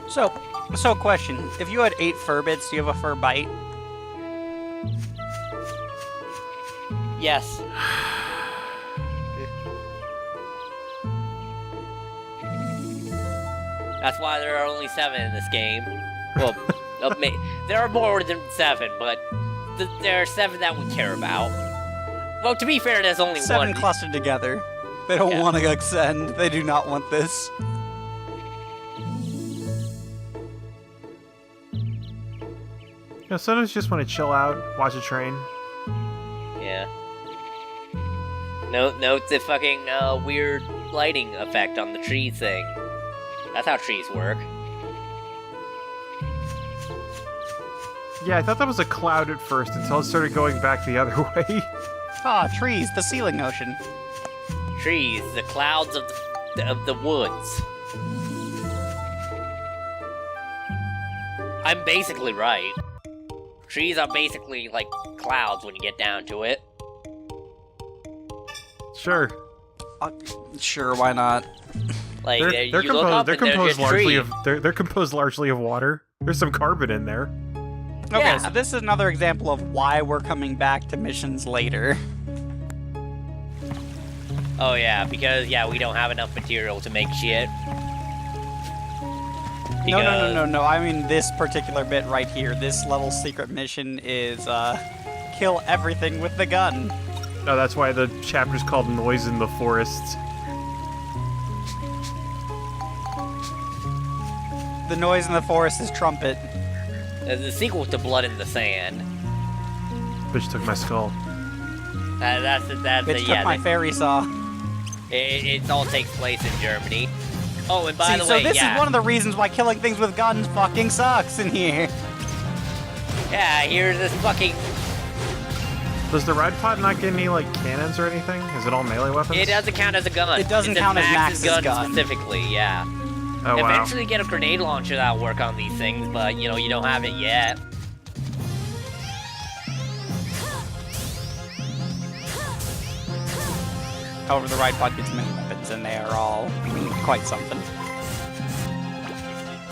So question, if you had 8 fur bits, do you have a fur bite? Yes. That's why there are only 7 in this game. Well, there are more than 7, but there are 7 that we care about. Well, to be fair, there's only 7 one. clustered together. They don't want to extend. They do not want this. Yeah, sometimes you just want to chill out, watch a train. Yeah. Note the fucking weird lighting effect on the tree thing. That's how trees work. Yeah, I thought that was a cloud at first until it started going back the other way. Ah, trees, the ceiling ocean. Trees, the clouds of the woods. I'm basically right. Trees are basically like clouds when you get down to it. Sure. Sure, why not? Like They're you look up composed. They're and there's composed a largely tree. of. They're composed largely of water. There's some carbon in there. Okay, Yeah. so this is another example of why we're coming back to missions later. Oh yeah, because we don't have enough material to make shit. No. I mean this particular bit right here. This level secret mission is, kill everything with the gun. No, that's why the chapter's called Noise in the Forest. The noise in the forest is trumpet. There's a sequel to Blood in the Sand. Bitch took my skull. Bitch took my fairy saw. It all takes place in Germany. Oh, and by the way, so this is one of the reasons why killing things with guns fucking sucks in here. Yeah, here's this fucking... Does the ride pod not get any, like, cannons or anything? Is it all melee weapons? It doesn't count as a gun. It doesn't It's count as Max's Max's gun. specifically, yeah. Oh, wow. Eventually get a grenade launcher that'll work on these things, but, you don't have it yet. However, the ride pod gets many weapons, and they are all quite something.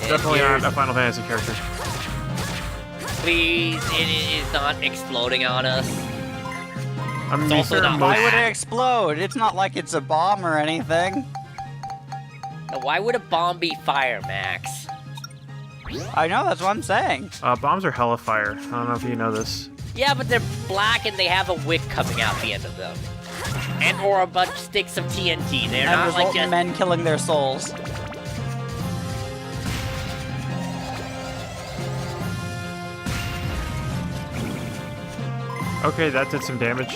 Definitely not a Final Fantasy character. Please, it is not exploding on us. I mean, It's also not Why Max. would it explode? It's not like it's a bomb or anything. Why would a bomb be fire, Max? I know, that's what I'm saying. Bombs are hella fire. I don't know if you know this. Yeah, but they're black and they have a wick coming out the end of them. And or a bunch of sticks of TNT. They're And not result like in just... men killing their souls. Okay, that did some damage.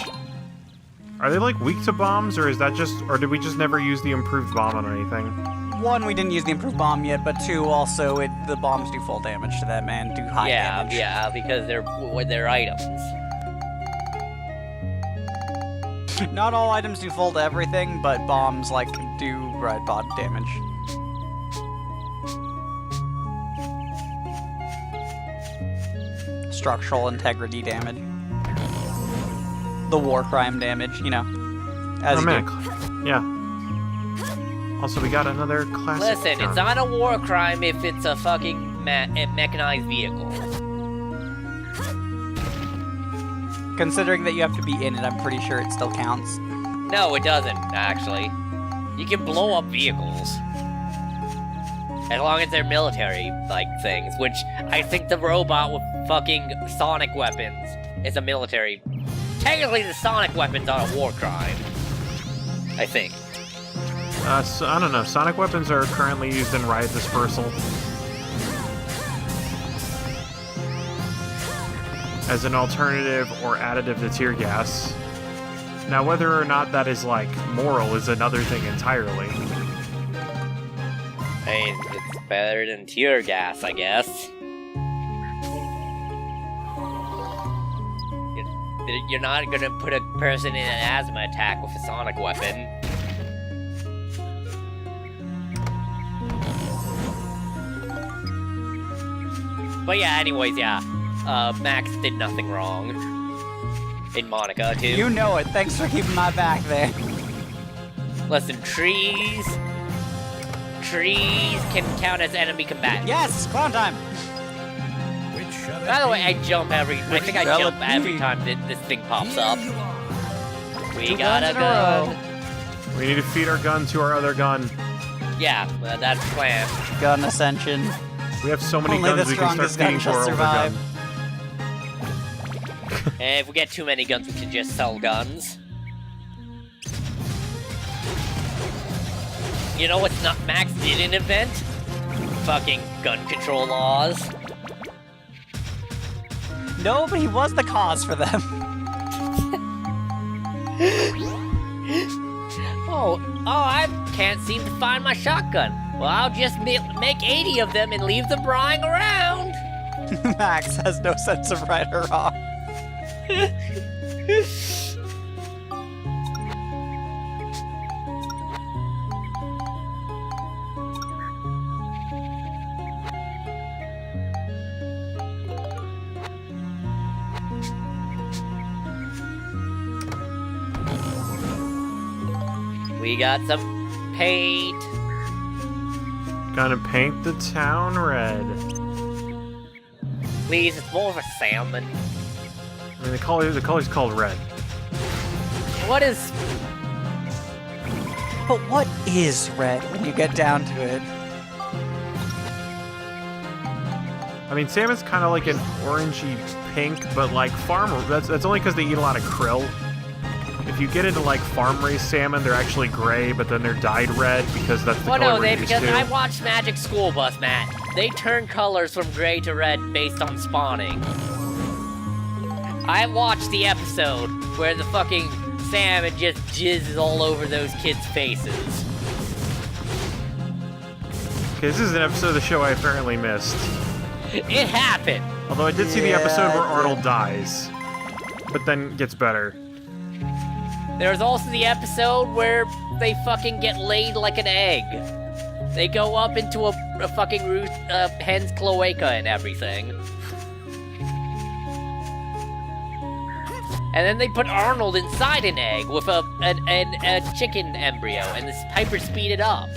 Are they, like, weak to bombs, or is that just... Or did we just never use the improved bomb on anything? 1, we didn't use the improved bomb yet, but 2, also, the bombs do full damage to them and do high damage. Yeah, because they're items. Not all items do full to everything, but bombs, like, do ride pod damage. Structural integrity damage. The war crime damage, as Oh, you man. do. Yeah. Also, we got another classic Listen, gun. it's not a war crime if it's a fucking mechanized vehicle. Considering that you have to be in it, I'm pretty sure it still counts. No, it doesn't, actually. You can blow up vehicles. As long as they're military, things, which I think the robot with fucking sonic weapons is a military. Technically, the sonic weapons are a war crime. I think. So, I don't know. Sonic weapons are currently used in riot dispersal. As an alternative or additive to tear gas. Now, whether or not that is, moral is another thing entirely. I mean, it's better than tear gas, I guess. You're not gonna put a person in an asthma attack with a sonic weapon. But yeah, anyways, Max did nothing wrong. In Monica, too. You know it. Thanks for keeping my back there. Listen, trees can count as enemy combatant. Yes, clown time. By the way, I jump every time this thing pops up. We Two got guns a in a row. gun. We need to feed our gun to our other gun. Yeah, that's the plan. Gun ascension. We have so many Only the guns we can start strongest gun feeding to shall our older survive. gun. And if we get too many guns, we can just sell guns. You know what's not Max didn't invent? Fucking gun control laws. No, but he was the cause for them. I can't seem to find my shotgun. Well, I'll just make 80 of them and leave them lying around. Max has no sense of right or wrong. We got some paint. Gonna paint the town red. Please, it's more of a salmon. I mean, the color's called red. What is... But what is red when you get down to it? I mean, salmon's kind of like an orangey pink, but like farm. That's only because they eat a lot of krill. If you get into like farm-raised salmon, they're actually gray, but then they're dyed red because that's the color we're used because to. I watched Magic School Bus, Matt. They turn colors from gray to red based on spawning. I watched the episode where the fucking salmon just jizzes all over those kids' faces. Okay, this is an episode of the show I apparently missed. It happened. Although I did see the episode where Yeah, Arnold dies, but then gets better. There's also the episode where they fucking get laid like an egg. They go up into a fucking hen's cloaca and everything. And then they put Arnold inside an egg with a chicken embryo, and this hyper speed it up.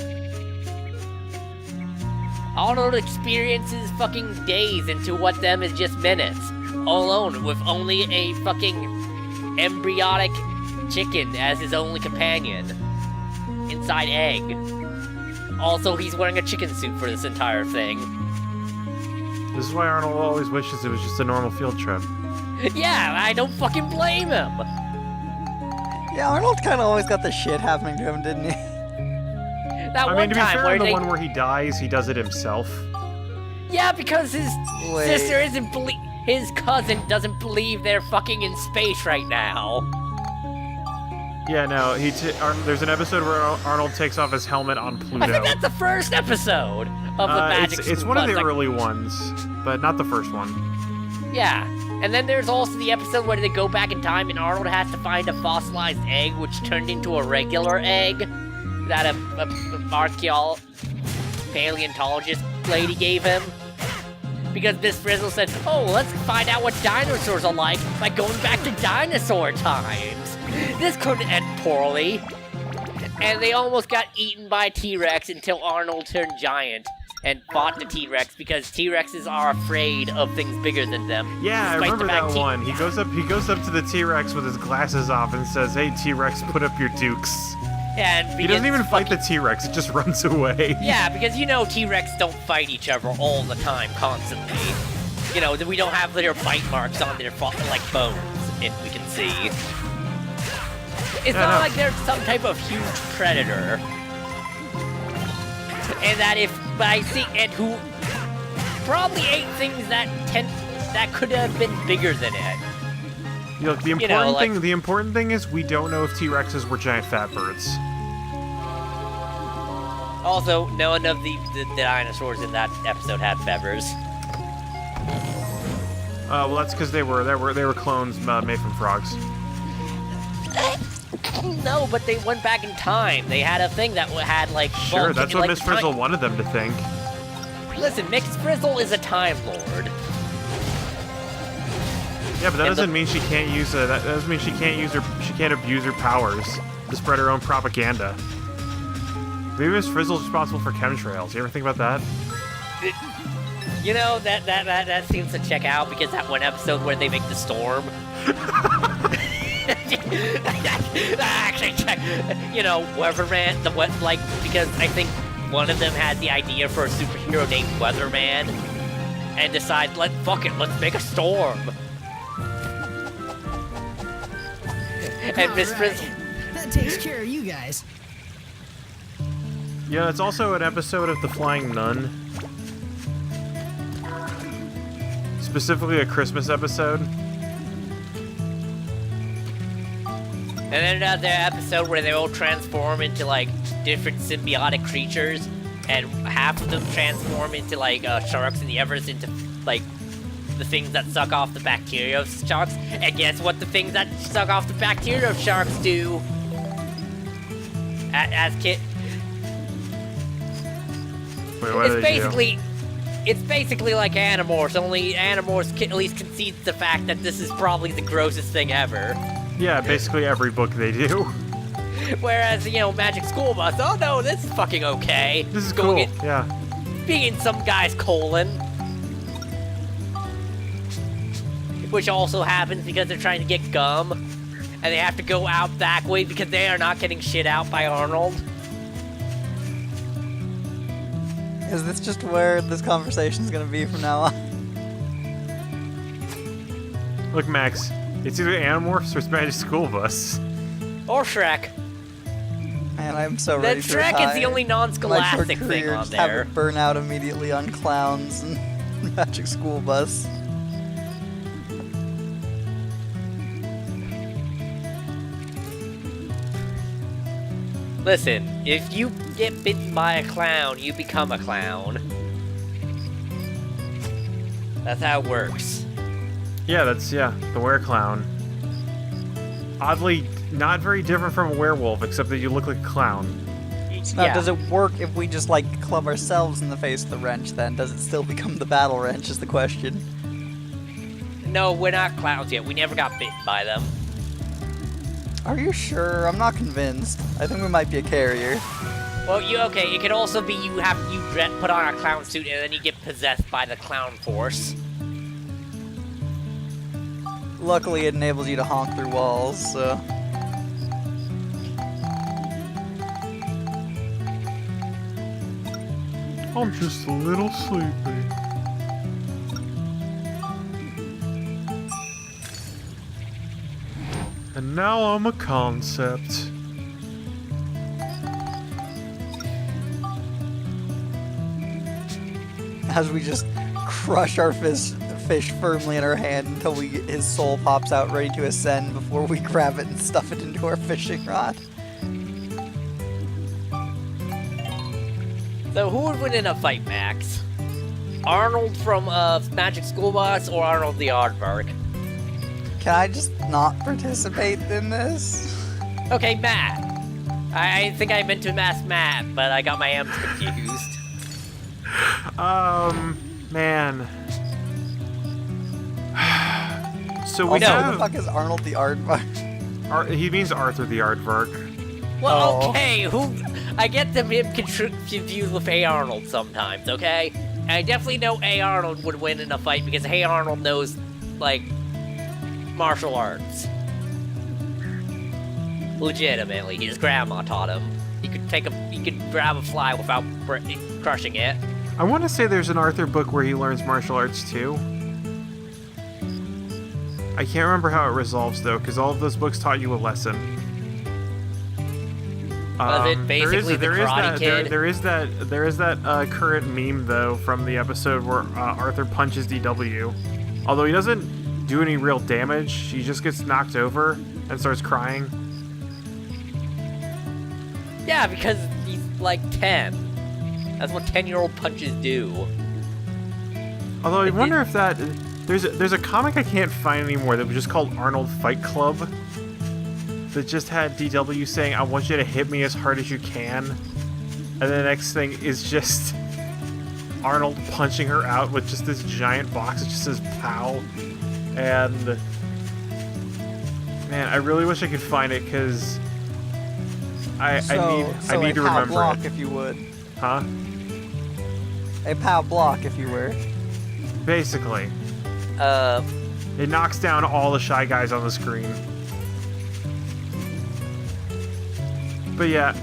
Arnold experiences fucking days into what them is just minutes, all alone with only a fucking embryonic chicken as his only companion. Inside egg. Also, he's wearing a chicken suit for this entire thing. This is why Arnold always wishes it was just a normal field trip. Yeah, I don't fucking blame him. Yeah, Arnold kind of always got the shit happening to him, didn't he? That I one mean, to be time fair, where in the they... one where he dies, he does it himself. Yeah, because his Wait. sister isn't his cousin doesn't believe they're fucking in space right now. Yeah, no, there's an episode where Arnold takes off his helmet on Pluto. I think that's the first episode of the Magic It's School one of Bus, the like- early ones, but not the first one. Yeah, and then there's also the episode where they go back in time and Arnold has to find a fossilized egg which turned into a regular egg that a paleontologist lady gave him. Because Miss Frizzle said, oh, let's find out what dinosaurs are like by going back to dinosaur times. This couldn't end poorly. And they almost got eaten by T-Rex until Arnold turned giant and fought the T-Rex because T-Rexes are afraid of things bigger than them. Yeah, I despite remember the fact that one. He goes up to the T-Rex with his glasses off and says, hey, T-Rex, put up your dukes. Yeah, and He doesn't even fight fucking- the T-Rex, it just runs away. Yeah, because you know T-Rex don't fight each other all the time, constantly. You know, we don't have their bite marks on their like bones, and we can see. It's not like they're some type of huge predator. And who probably ate things that could have been bigger than it. You know, the important thing is we don't know if T-Rexes were giant fat birds. Also, none of the dinosaurs in that episode had feathers. Well, that's because they were clones made from frogs. No, but they went back in time. They had a thing that had like... Sure, that's what Miss Frizzle wanted them to think. Listen, Miss Frizzle is a Time Lord. Yeah, but that doesn't mean she can't use that doesn't mean she can't abuse her powers to spread her own propaganda. Maybe Miss Frizzle's responsible for chemtrails. You ever think about that? You know, that seems to check out because that one episode where they make the storm. Actually, check. You know, Weatherman, because I think one of them had the idea for a superhero named Weatherman, and decided, let's make a storm. And Miss Frizzle. That takes care of you guys. Yeah, it's also an episode of The Flying Nun. Specifically a Christmas episode. And then another episode where they all transform into, like, different symbiotic creatures, and half of them transform into, like, sharks, and the others into, like, the things that suck off the bacteria of sharks. And guess what the things that suck off the bacteria of sharks do? Wait, what It's basically like Animorphs, only Animorphs at least concedes the fact that this is probably the grossest thing ever. Yeah, basically every book they do. Whereas, you know, Magic School Bus, oh no, this is fucking okay. This is cool, yeah. Being in some guy's colon. Which also happens because they're trying to get gum, and they have to go out that way because they are not getting shit out by Arnold. Is this just where this conversation's gonna be from now on? Look, Max, it's either Animorphs or it's Magic School Bus. Or Shrek. Man, I'm so ready to Shrek retire. is the only non-scholastic My thing career, on just there. have it burn out immediately on clowns and Magic School Bus. Listen, if you get bitten by a clown, you become a clown. That's how it works. Yeah, the were-clown. Oddly, not very different from a werewolf, except that you look like a clown. Now, Yeah. does it work if we just, like, club ourselves in the face with the wrench, then? Does it still become the battle wrench, is the question. No, we're not clowns yet. We never got bitten by them. Are you sure? I'm not convinced. I think we might be a carrier. Well, it could also be you put on a clown suit and then you get possessed by the clown force. Luckily, it enables you to honk through walls, so... I'm just a little sleepy. And now I'm a concept. As we just crush our fish firmly in our hand until his soul pops out ready to ascend before we grab it and stuff it into our fishing rod. So who would win in a fight, Max? Arnold from Magic School Bus or Arnold the Aardvark? Can I just not participate in this? Okay, Matt. I think I meant to ask Matt, but I got my M's confused. Man. So we Also, have... who the fuck is Arnold the Aardvark? He means Arthur the Aardvark. Well, Oh. okay, I get them confused with A. Arnold sometimes, okay? And I definitely know A. Arnold would win in a fight because A. Arnold knows, like, martial arts. Legitimately, his grandma taught him. He could grab a fly without crushing it. I want to say there's an Arthur book where he learns martial arts too. I can't remember how it resolves though, because all of those books taught you a lesson. Was it basically the Karate Kid? There is that current meme though from the episode where Arthur punches DW. Although he doesn't do any real damage, he just gets knocked over and starts crying. Yeah, because he's like 10. That's what 10-year-old punches do. Although I wonder if that there's a comic I can't find anymore that was just called Arnold Fight Club. That just had DW saying, "I want you to hit me as hard as you can," and the next thing is just Arnold punching her out with just this giant box that just says "Pow." And man, I really wish I could find it because I need to a pow remember block, it. if you would. Huh? A pow block, if you were. Basically. Uh, It knocks down all the Shy Guys on the screen. But yeah,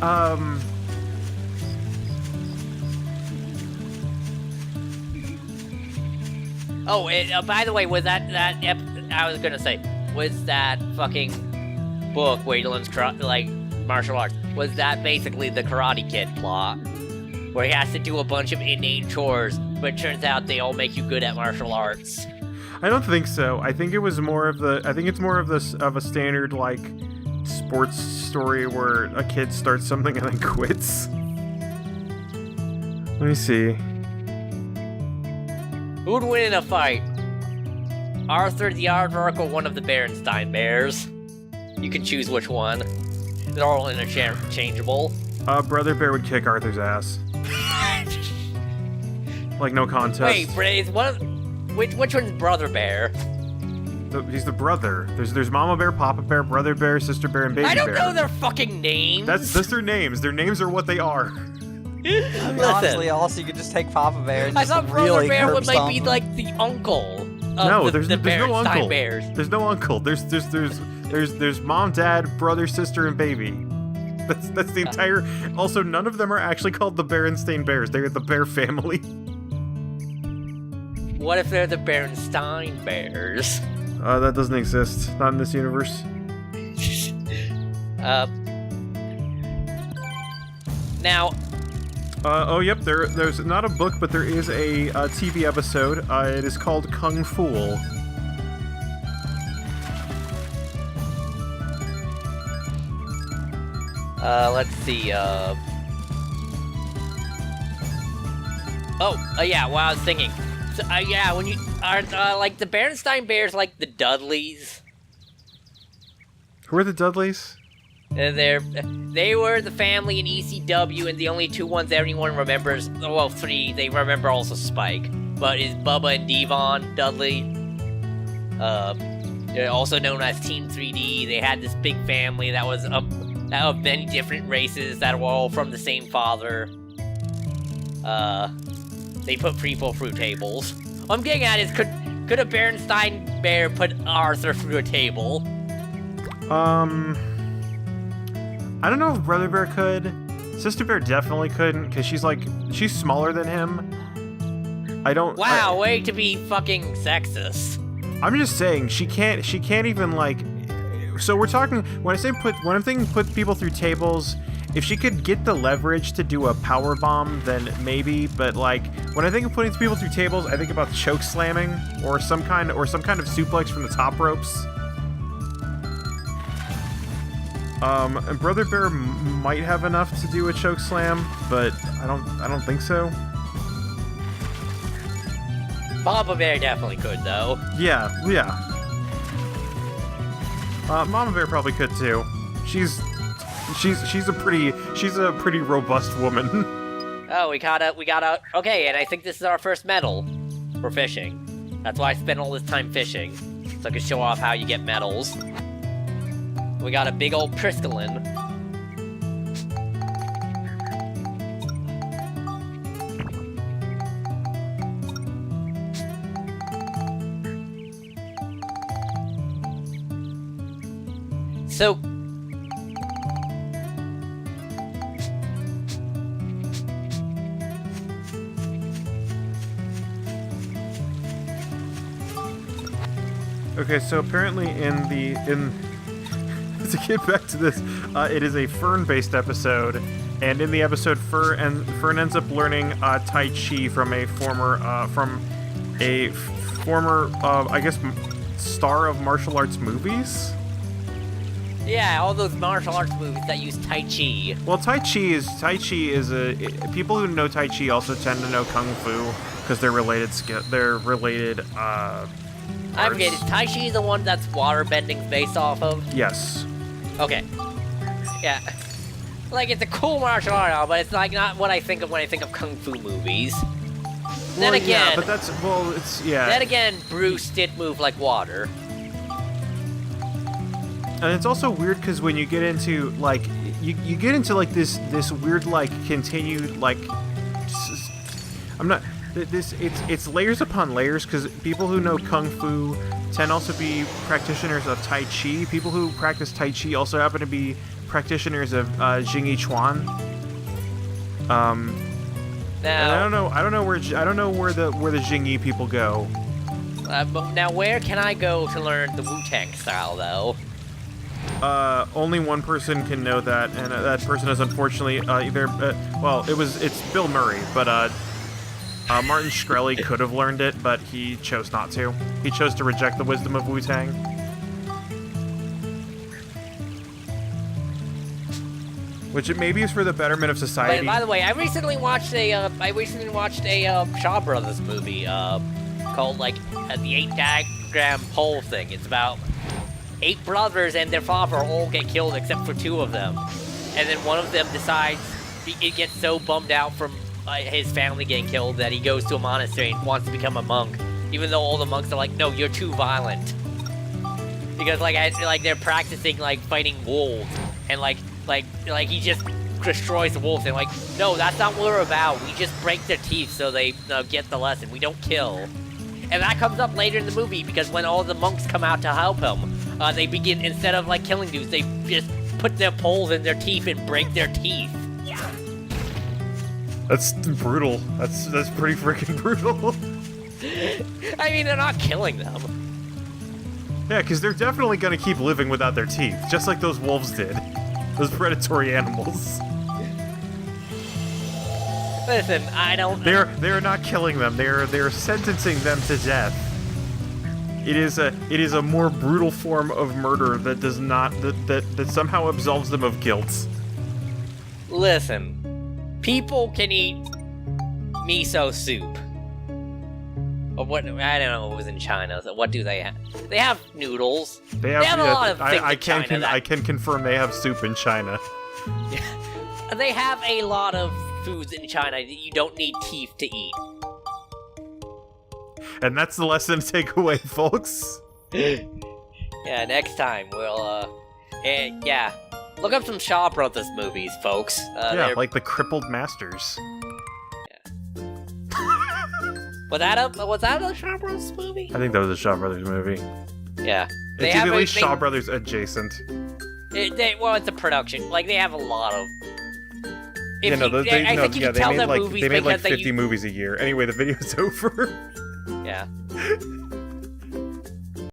oh, by the way, was that I was gonna say, was that fucking book where he learns martial arts? Was that basically the Karate Kid plot, where he has to do a bunch of inane chores, but it turns out they all make you good at martial arts? I don't think so. I think it was more of the. I think it's more of this of a standard like sports story where a kid starts something and then quits. Let me see. Who would win in a fight? Arthur the Aardvark or one of the Berenstain Bears? You can choose which one. They're all interchangeable. Brother Bear would kick Arthur's ass. Like no contest. Wait, is which one's Brother Bear? He's the brother. There's Mama Bear, Papa Bear, Brother Bear, Sister Bear, and Baby Bear. I don't know their fucking names. That's their names. Their names are what they are. I mean, honestly, also you could just take Papa Bear and I just thought Brother really Bear curb would like stomp be him. like the uncle of No, the there's no Berenstain uncle. Bears. There's no uncle. There's mom, dad, brother, sister, and baby. That's the entire. Also, none of them are actually called the Berenstain Bears. They're the Bear family. What if they're the Berenstain Bears? That doesn't exist. Not in this universe. Now, Oh, yep. There's not a book, but there is a TV episode. It is called Kung Fool. let's see, yeah, what I was thinking. So, yeah, when you are, like, the Berenstain Bears, like the Dudleys. Who are the Dudleys? They were the family in ECW, and the only two ones anyone remembers, well, three, they remember also Spike, but is Bubba and Devon Dudley. They're also known as Team 3D. They had this big family that was of many different races that were all from the same father. They put people through tables. What I'm getting at is, could a Berenstain Bear put Arthur through a table? I don't know if Brother Bear could. Sister Bear definitely couldn't, because she's smaller than him. Wow, way to be fucking sexist. I'm just saying, she can't even, like... So we're talking, when I'm thinking put people through tables, if she could get the leverage to do a power bomb, then maybe, but, like, when I think of putting people through tables, I think about choke slamming, or some kind of suplex from the top ropes. And Brother Bear might have enough to do a choke slam, but I don't think so. Papa Bear definitely could, though. Yeah. Mama Bear probably could too. She's a pretty robust woman. Oh, we gotta. Okay, and I think this is our first medal for fishing. That's why I spent all this time fishing, so I can show off how you get medals. We got a big old Priscillin. So, Okay, so apparently to get back to this, it is a Fern-based episode, and in the episode, Fern ends up learning Tai Chi from a former, I guess, star of martial arts movies. yeah, all those martial arts movies that use Tai Chi. Well, Tai Chi is people who know Tai Chi also tend to know Kung Fu because they're related. I forget, is Tai Chi the one that's waterbending's based off of? Yes. Okay. Yeah. Like, it's a cool martial art, but it's like not what I think of when I think of Kung Fu movies. Then again... Yeah, but yeah. Then again, Bruce did move like water. And it's also weird because when you get into, like, you get into like this weird like continued like I'm not this it's layers upon layers because people who know kung fu tend also to be practitioners of Tai Chi. People who practice Tai Chi also happen to be practitioners of Jing Chuan. And I don't know where the Jing people go. But now where can I go to learn the Wu-Tang style though? Only one person can know that, and that person is unfortunately it's Bill Murray, but Martin Shkreli could have learned it, but he chose not to. He chose to reject the wisdom of Wu-Tang. Which it maybe is for the betterment of society. By the way, I recently watched a Shaw Brothers movie called like the 8-diagram pole thing. It's about 8 brothers and their father all get killed except for 2 of them, and then one of them decides it gets so bummed out from his family getting killed that he goes to a monastery and wants to become a monk, even though all the monks are like, no, you're too violent, because like they're practicing like fighting wolves, and like he just destroys the wolves, and like, no, that's not what we're about. We just break their teeth so they get the lesson. We don't kill. And that comes up later in the movie because when all the monks come out to help him, they begin, instead of like killing dudes, they just put their poles in their teeth and break their teeth. That's brutal. That's pretty freaking brutal. I mean, they're not killing them. Yeah, because they're definitely gonna keep living without their teeth, just like those wolves did. Those predatory animals. Listen, I don't. They're not killing them. They're sentencing them to death. It is a more brutal form of murder that does not that somehow absolves them of guilt. Listen, people can eat miso soup. Or what? I don't know what was in China. So what do they have? They have noodles. They have a lot of things in China. I can confirm they have soup in China. They have a lot of foods in China that you don't need teeth to eat. And that's the lesson to take away, folks. Yeah, next time we'll, look up some Shaw Brothers movies, folks. Like the Crippled Masters. Was that a Shaw Brothers movie? I think that was a Shaw Brothers movie. Yeah. It's at least Shaw Brothers adjacent. It's a production. Like, they have a lot of... They made like 50 movies movies a year. Anyway, the video's over. Yeah.